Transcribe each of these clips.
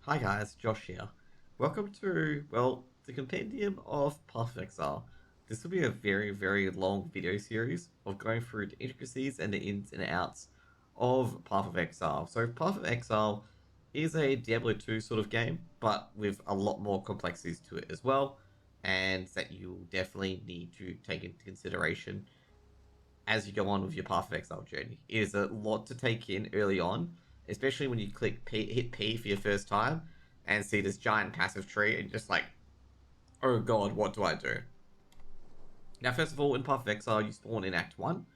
Hi guys, Josh here. Welcome to, the Compendium of Path of Exile. This will be a very long video series of going through the intricacies and the ins and outs of Path of Exile. So Path of Exile is a Diablo 2 sort of game, but with a lot more complexities to it as well, and that you definitely need to take into consideration as you go on with your Path of Exile journey. It is a lot to take in early on, especially when you hit P for your first time and see this giant passive tree and just like, oh god, what do I do? Now, first of all, in Path of Exile, you spawn in Act 1.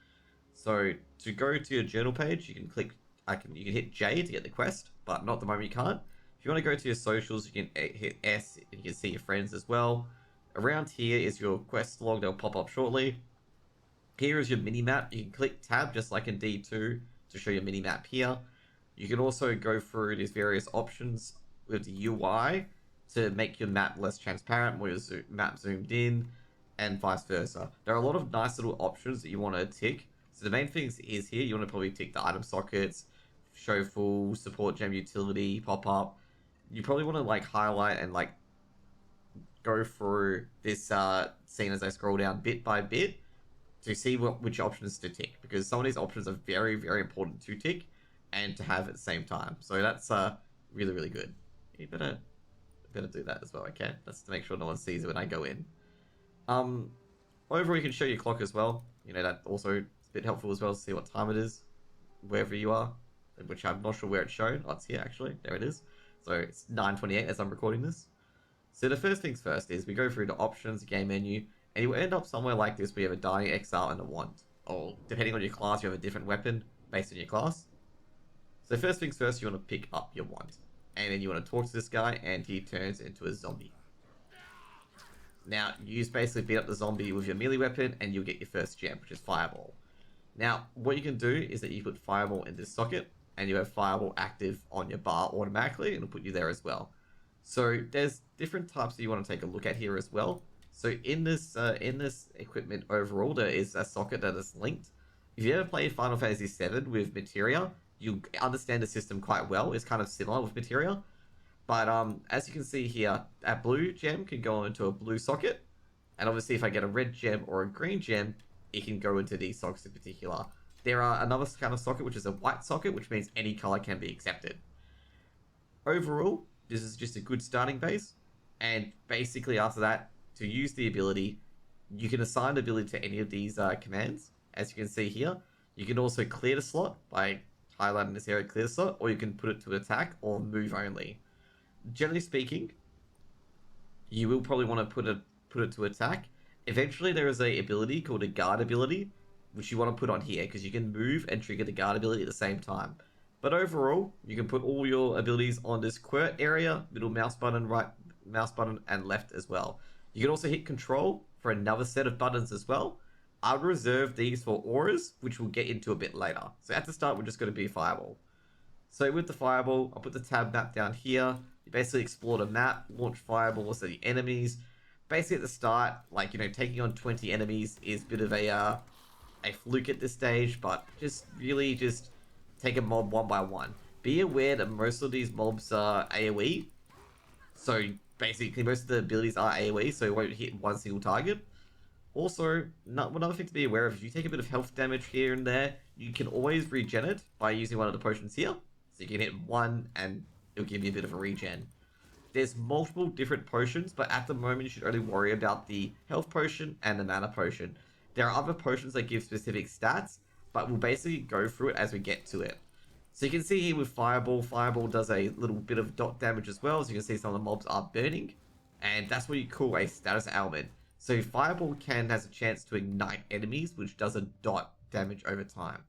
So to go to your journal page, you can you can hit J to get the quest, but not at the moment you can't. If you want to go to your socials, you can hit S and you can see your friends as well. Around here is your quest log, they'll pop up shortly. Here is your mini map. You can click tab just like in D2 to show your mini map here. You can also go through these various options with the UI to make your map less transparent, more your map zoomed in, and vice versa. There are a lot of nice little options that you want to tick. So the main things is here, you want to probably tick the item sockets, show full, support gem utility, pop up. You probably want to like highlight and like go through this scene as I scroll down bit by bit to see which options to tick, because some of these options are very important to tick and to have at the same time. So that's really good. You better do that as well, okay? That's to make sure no one sees it when I go in. Overall, you can show your clock as well. You know, that also is a bit helpful as well to see what time it is wherever you are, which I'm not sure where it's shown. Oh, it's here actually. There it is. So it's 9:28 as I'm recording this. So the first things first is we go through the options, game menu, and you end up somewhere like this where you have a Dying Exile and a Wand. Or depending on your class, you have a different weapon based on your class. So first things first, you want to pick up your Wand. And then you want to talk to this guy, and he turns into a zombie. Now, you just basically beat up the zombie with your melee weapon, and you'll get your first gem, which is Fireball. Now, what you can do is that you put Fireball in this socket, and you have Fireball active on your bar automatically, and it'll put you there as well. So there's different types that you want to take a look at here as well. So in this equipment overall, there is a socket that is linked. If you ever played Final Fantasy VII with Materia, you understand the system quite well. It's kind of similar with Materia. But as you can see here, a blue gem can go into a blue socket. And obviously if I get a red gem or a green gem, it can go into these sockets in particular. There are another kind of socket, which is a white socket, which means any color can be accepted. Overall, this is just a good starting base. And basically after that, to use the ability, you can assign the ability to any of these commands. As you can see here, you can also clear the slot by highlighting this area, clear the slot, or you can put it to attack or move only. Generally speaking, you will probably want to put it to attack. Eventually, there is a ability called a guard ability, which you want to put on here because you can move and trigger the guard ability at the same time. But overall, you can put all your abilities on this quirt area, middle mouse button, right mouse button, and left as well. You can also hit control for another set of buttons as well. I'll reserve these for auras, which we'll get into a bit later. So at the start, we're just going to be Fireball. So with the Fireball, I'll put the tab map down here. You basically explore the map, launch fireballs at the enemies. Basically at the start, like, you know, taking on 20 enemies is a bit of a fluke at this stage, but just take a mob one by one. Be aware that most of these mobs are AoE. So basically most of the abilities are AoE, so it won't hit one single target. Also, another thing to be aware of, if you take a bit of health damage here and there, you can always regen it by using one of the potions here. So you can hit one and it'll give you a bit of a regen. There's multiple different potions, but at the moment you should only worry about the health potion and the mana potion. There are other potions that give specific stats, but we'll basically go through it as we get to it. So you can see here with Fireball, Fireball does a little bit of dot damage as well. So you can see some of the mobs are burning, and that's what you call a status ailment. So Fireball has a chance to ignite enemies, which does a dot damage over time.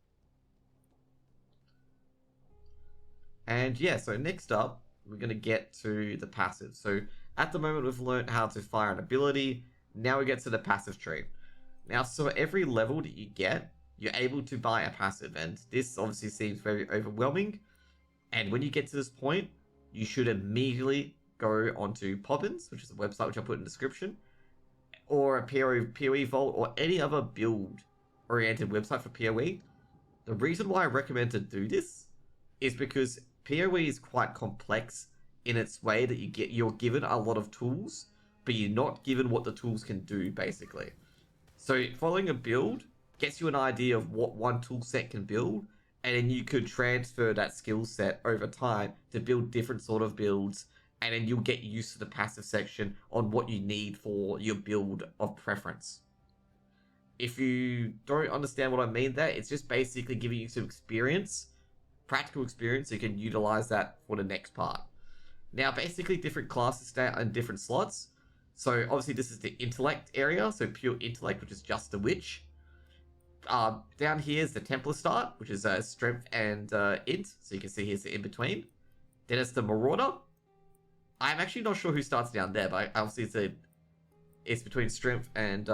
And yeah, so next up, we're going to get to the passive. So at the moment, we've learned how to fire an ability. Now we get to the passive tree. Now, so every level that you get, you're able to buy a passive. And this obviously seems very overwhelming. And when you get to this point, you should immediately go onto Poppins, which is a website which I'll put in the description, or a PoE Vault, or any other build-oriented website for PoE. The reason why I recommend to do this is because PoE is quite complex in its way that you're given a lot of tools, but you're not given what the tools can do, basically. So following a build gets you an idea of what one tool set can build, and then you could transfer that skill set over time to build different sort of builds, and then you'll get used to the passive section on what you need for your build of preference. If you don't understand what I mean there, it's just basically giving you some experience, practical experience, so you can utilize that for the next part. Now, basically, different classes stay in different slots. So, obviously, this is the intellect area, so pure intellect, which is just the witch. Down here is the Templar start, which is strength and int, so you can see here's the in between. Then it's the Marauder. I'm actually not sure who starts down there, but obviously it's between strength and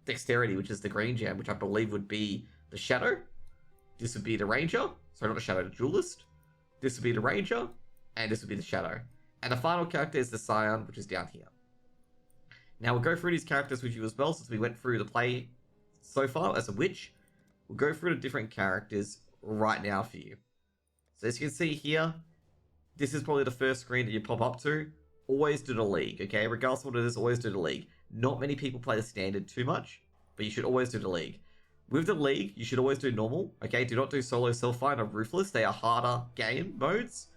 dexterity, which is the green gem, which I believe would be the Shadow. This would be the Ranger. Sorry, not the Shadow, the Duelist. This would be the Ranger, and this would be the Shadow. And the final character is the Scion, which is down here. Now, we'll go through these characters with you as well, since we went through the play so far as a witch. We'll go through the different characters right now for you. So as you can see here, this is probably the first screen that you pop up to. Always do the League, okay? Regardless of what it is, always do the League. Not many people play the Standard too much, but you should always do the League. With the League, you should always do normal, okay? Do not do solo, self-fight, or ruthless. They are harder game modes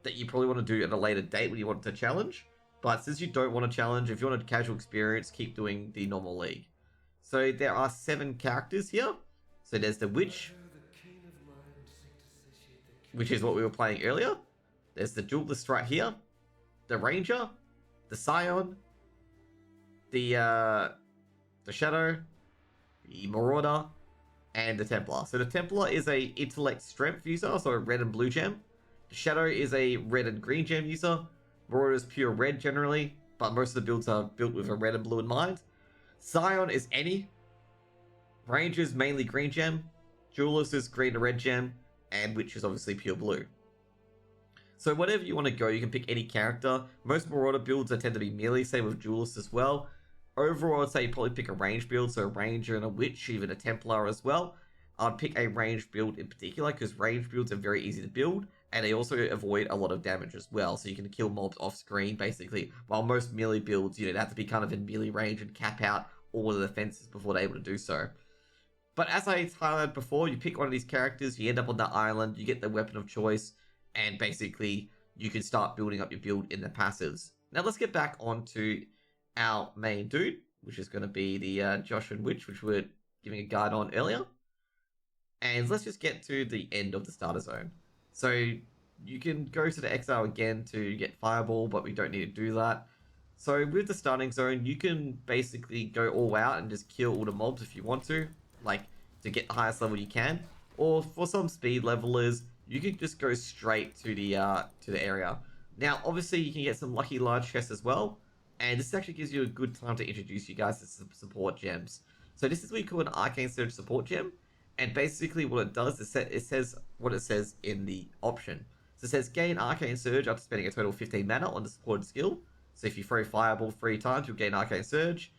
that you probably want to do at a later date when you want to challenge. But since you don't want to challenge, if you want a casual experience, keep doing the normal League. So there are 7 characters here. So there's the Witch, which is what we were playing earlier. There's the Duelist right here, the Ranger, the Scion, the Shadow, the Marauder, and the Templar. So the Templar is a intellect strength user, so a red and blue gem. The Shadow is a red and green gem user. Marauder is pure red generally, but most of the builds are built with a red and blue in mind. Scion is any. Ranger is mainly green gem. Duelist is green and red gem. And Witch is obviously pure blue. So whatever you want to go, you can pick any character. Most Marauder builds tend to be melee, same with Duelist as well. Overall, I'd say you probably pick a range build, so a Ranger and a Witch, even a Templar as well. I'd pick a range build in particular, because range builds are very easy to build, and they also avoid a lot of damage as well, so you can kill mobs off screen, basically, while most melee builds, you know, they have to be kind of in melee range and cap out all of the defenses before they're able to do so. But as I highlighted before, you pick one of these characters, you end up on that island, you get the weapon of choice, and basically, you can start building up your build in the passives. Now let's get back onto our main dude, which is going to be the Joshua Witch, which we were giving a guide on earlier. And let's just get to the end of the starter zone. So you can go to the Exile again to get Fireball, but we don't need to do that. So with the starting zone, you can basically go all out and just kill all the mobs if you want to, like to get the highest level you can. Or for some speed levelers, you can just go straight to the area. Now, obviously, you can get some lucky large chests as well, and this actually gives you a good time to introduce you guys to some support gems. So this is what we call an Arcane Surge support gem, and basically what it does is it says what it says in the option. So it says gain Arcane Surge after spending a total of 15 mana on the supported skill. So if you throw Fireball 3 times, you'll gain Arcane Surge.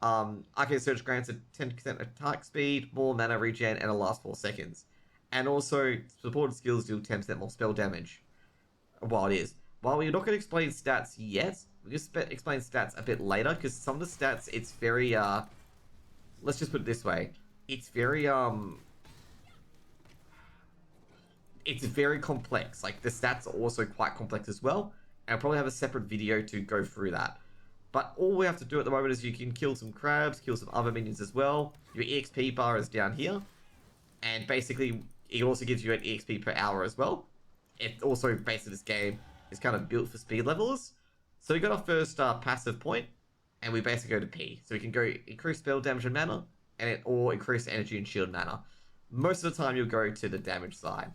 Arcane Surge grants a 10% attack speed, more mana regen, and a last 4 seconds. And also, supported skills do 10% more spell damage. While we're not going to explain stats yet, we'll just explain stats a bit later, because some of the stats, it's very, let's just put it this way. It's very complex. Like, the stats are also quite complex as well, and I'll probably have a separate video to go through that. But all we have to do at the moment is you can kill some crabs, kill some other minions as well. Your EXP bar is down here. And basically, it also gives you an EXP per hour as well. It also, basically, this game is kind of built for speed levelers. So we got our first passive point, and we basically go to P. So we can go increase spell damage and mana, or increase energy and shield mana. Most of the time, you'll go to the damage side.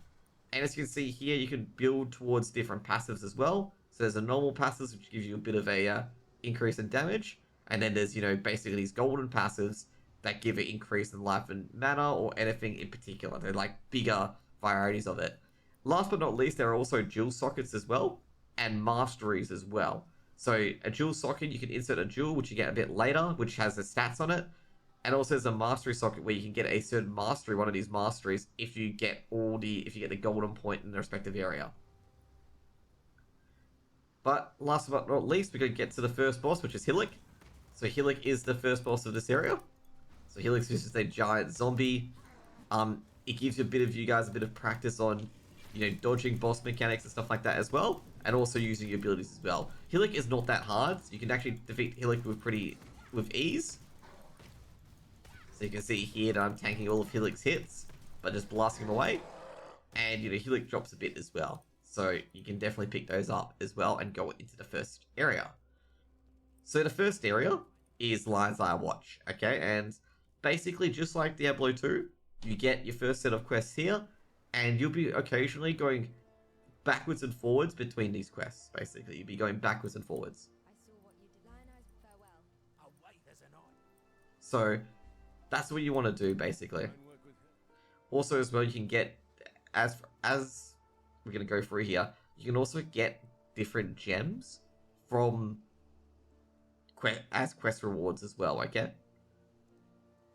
And as you can see here, you can build towards different passives as well. So there's a normal passives, which gives you a bit of a increase in damage. And then there's, you know, basically these golden passives that give it increase in life and mana, or anything in particular. They're like bigger varieties of it. Last but not least, there are also jewel sockets as well, and masteries as well. So a jewel socket, you can insert a jewel, which you get a bit later, which has the stats on it. And also there's a mastery socket where you can get a certain mastery, one of these masteries, if you get the golden point in the respective area. But last but not least, we're going to get to the first boss, which is Hillik. So Hillik is the first boss of this area. So Hillik is just a giant zombie. It gives you guys a bit of practice on, dodging boss mechanics and stuff like that as well, and also using your abilities as well. Hillik is not that hard. So you can actually defeat Hillik with ease. So you can see here that I'm tanking all of Hillik's hits, but just blasting him away. And Hillik drops a bit as well. So you can definitely pick those up as well and go into the first area. So the first area is Lion's Eye Watch, okay? And basically just like Diablo 2, you get your first set of quests here, and you'll be occasionally going backwards and forwards between these quests, basically. You'll be going backwards and forwards. So that's what you want to do, basically. Also, as well, you can get, as we're going to go through here, you can also get different gems from as quest rewards as well, okay?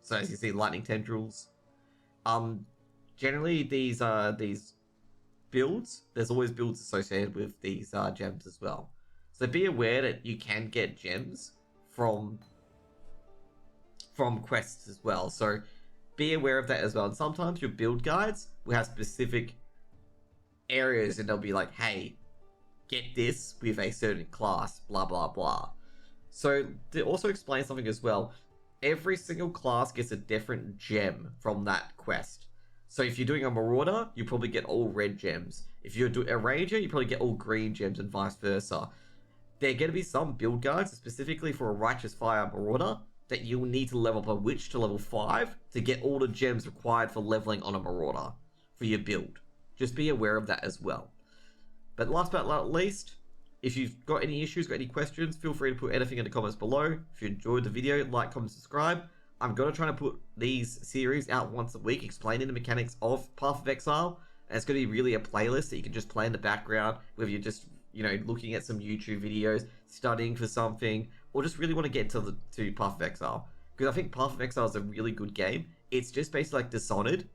So as you see, lightning tendrils. Generally these builds, there's always builds associated with these gems as well. So be aware that you can get gems from quests as well. So be aware of that as well. And sometimes your build guides will have specific areas and they'll be like, hey, get this with a certain class, blah, blah, blah. So to also explain something as well, every single class gets a different gem from that quest. So if you're doing a Marauder, you probably get all red gems. If you're doing a Ranger, you probably get all green gems and vice versa. There are going to be some build guides, specifically for a Righteous Fire Marauder, that you'll need to level up a Witch to level 5 to get all the gems required for leveling on a Marauder for your build. Just be aware of that as well. But last but not least, if you've got any issues, got any questions, feel free to put anything in the comments below. If you enjoyed the video, like, comment, subscribe. I'm going to try to put these series out once a week, explaining the mechanics of Path of Exile. And it's going to be really a playlist that you can just play in the background, whether you're just, looking at some YouTube videos, studying for something, or just really want to get to Path of Exile. Because I think Path of Exile is a really good game. It's just basically like Dishonored,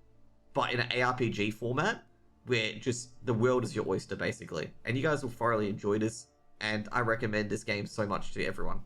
but in an ARPG format, where just the world is your oyster, basically. And you guys will thoroughly enjoy this, and I recommend this game so much to everyone.